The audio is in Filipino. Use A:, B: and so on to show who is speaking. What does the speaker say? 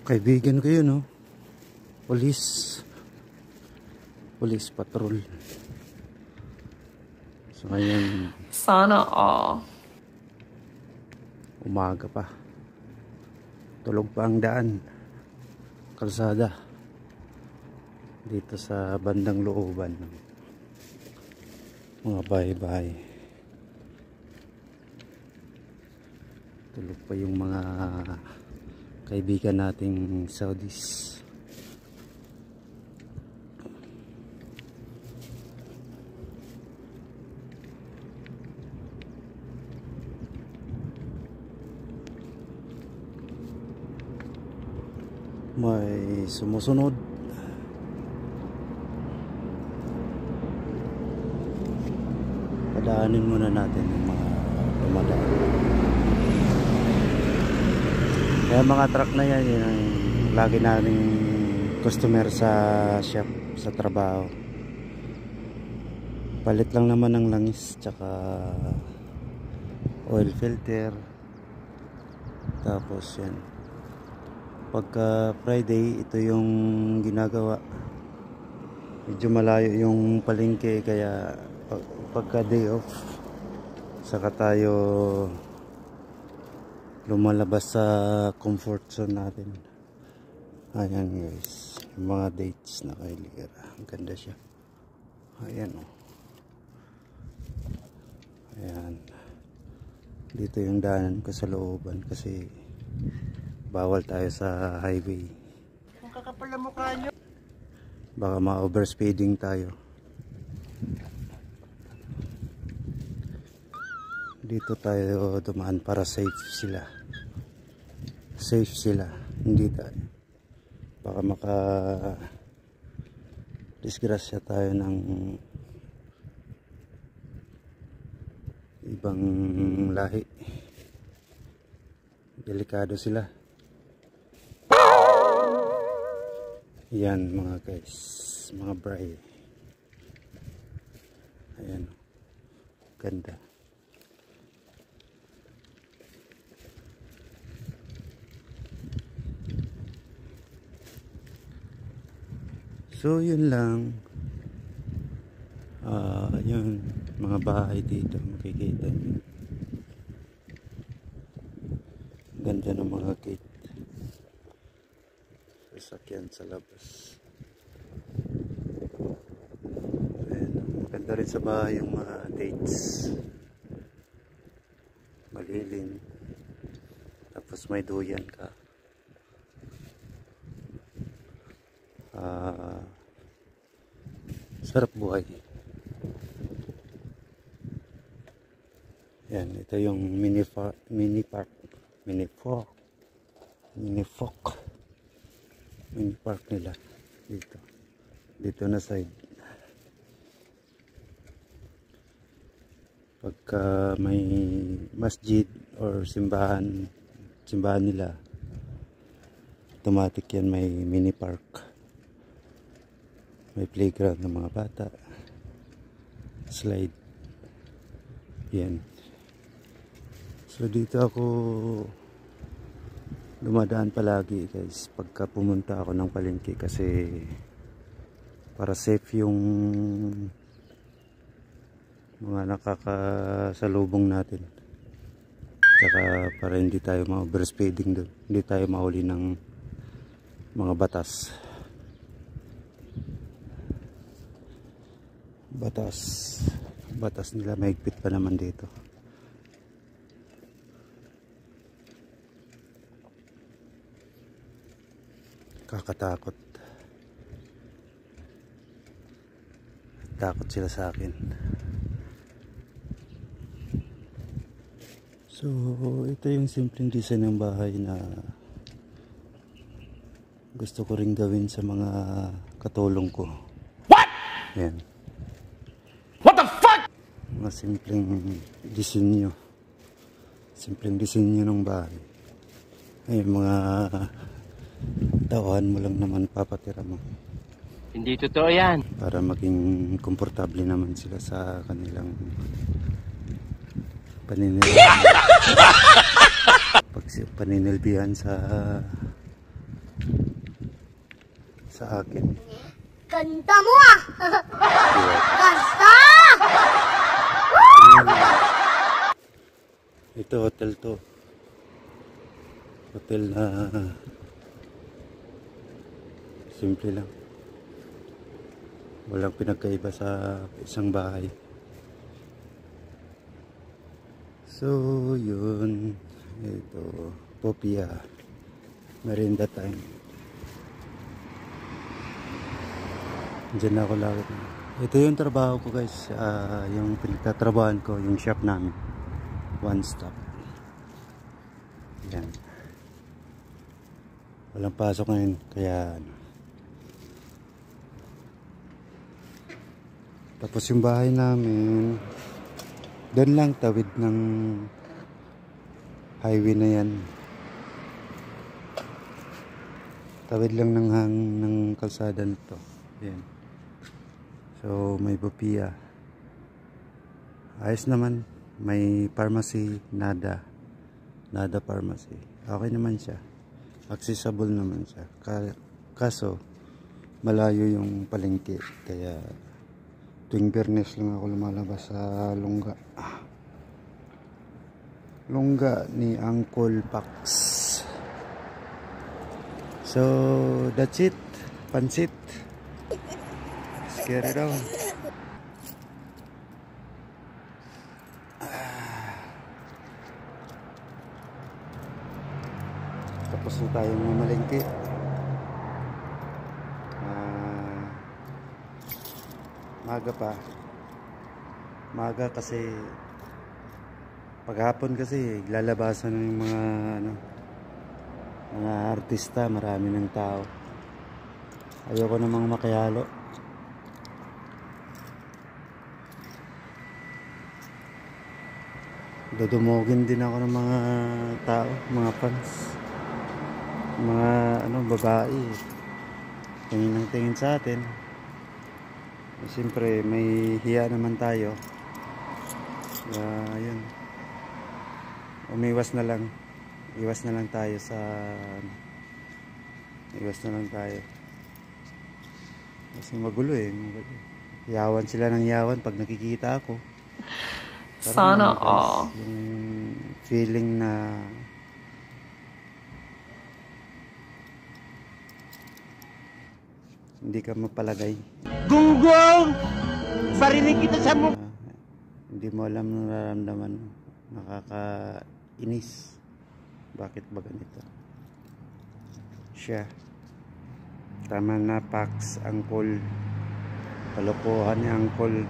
A: Kaibigan ko yun, no? Police patrol. So ngayon,
B: sana all.
A: Umaga pa. Tulog pa ang daan. Kalsada. Dito sa bandang looban ng mga bahay-bahay. Tulog pa yung mga kaibigan nating Saudis. May sumusunod. Padaanin muna natin yung mga dumadaan. Kaya mga truck na yan, yun ang lagi nating customer sa shop, sa trabaho. Palit lang naman ng langis tsaka oil filter. Tapos yan, pagka Friday, ito yung ginagawa. Medyo malayo yung palengke, kaya pagka day off, saka tayo lumalabas sa comfort zone natin. Ayan guys, yung mga dates na kay Ligara. Ang ganda siya. Ayan o. Ayan. Dito yung daanan ko sa looban kasi bawal tayo sa highway.
C: Kung kakapal na mukha nyo,
A: Baka ma-overspeeding tayo. Dito tayo dumaan para safe sila. Safe sila. Hindi tayo. Baka disgrasya tayo ng ibang lahi. Delikado sila. Yan mga guys, mga bray. Ayan, ganda. So yun lang. Yun, mga bahay dito makikita nyo. Ganda ng mga gate. Sasakyan sa labas. Ayan, maganda rin sa bahay yung mga dates. Malilim. Tapos may duyan ka. Sarap buhay. Yan, ito yung mini park nila dito na side. Pagka may masjid or simbahan nila, automatic yan, may mini park, may playground ng mga bata, slide yan. So dito ako dumadaan palagi guys pagka pumunta ako ng palengke, kasi para safe yung mga nakakasalubong natin, tsaka para hindi tayo ma-overspeeding doon, hindi tayo mahuli ng mga batas nila, mahigpit pa naman dito. Kakatakot. Takot sila sa akin. So ito yung simpleng design ng bahay na gusto ko ring gawin sa mga katulong ko. What? Yan. What the fuck? Mga simpleng disenyo ng bahay. Ay, mga tauhan mo lang naman papatira mo.
C: hindi totoo yan.
A: Para maging komportable naman sila sa kanilang paninilbihan sa sa akin.
B: Ganda mo ah! Ganda!
A: Ito hotel to. Hotel na simple lang. Walang pinagkaiba sa isang bahay. So yun, ito Popia merienda time. Diyan ako lagi. Ito yung trabaho ko guys, yung pinagtatrabahan ko, yung shop namin, one stop. Yan, walang pasok ngayon kaya tapos yung bahay namin doon lang, tawid ng highway na yan, tawid lang ng kalsada nito. Yan. So may Popia, ayos naman, may pharmacy, Nada pharmacy, okay naman siya, accessible naman siya. Kaso malayo yung palengke, kaya tuwing Biyernes lang ako lumalabas sa lungga ni Uncle Pax. So that's it, pansit. Scary daw. Tapos na tayong mamalengke. Maga pa. Maga kasi paghapon kasi lalabasan ng mga artista, marami ng tao. Ayoko namang makihalo. Dudumogin din ako ng mga tao, mga fans, mga babae, tingin ng tingin sa atin. Siyempre may hiya naman tayo. Yun, iwas na lang tayo kasi magulo. Yawan sila ng yawan pag nakikita ako.
D: Sana all.
A: Yung feeling na hindi ka mapalagay.
C: Gunggong! Barinig kita sa mo!
A: Hindi mo alam ng nararamdaman. Nakakainis. Bakit ba ganito? Siya. Tama na, Pax, Uncle. Kalokohan ni Uncle.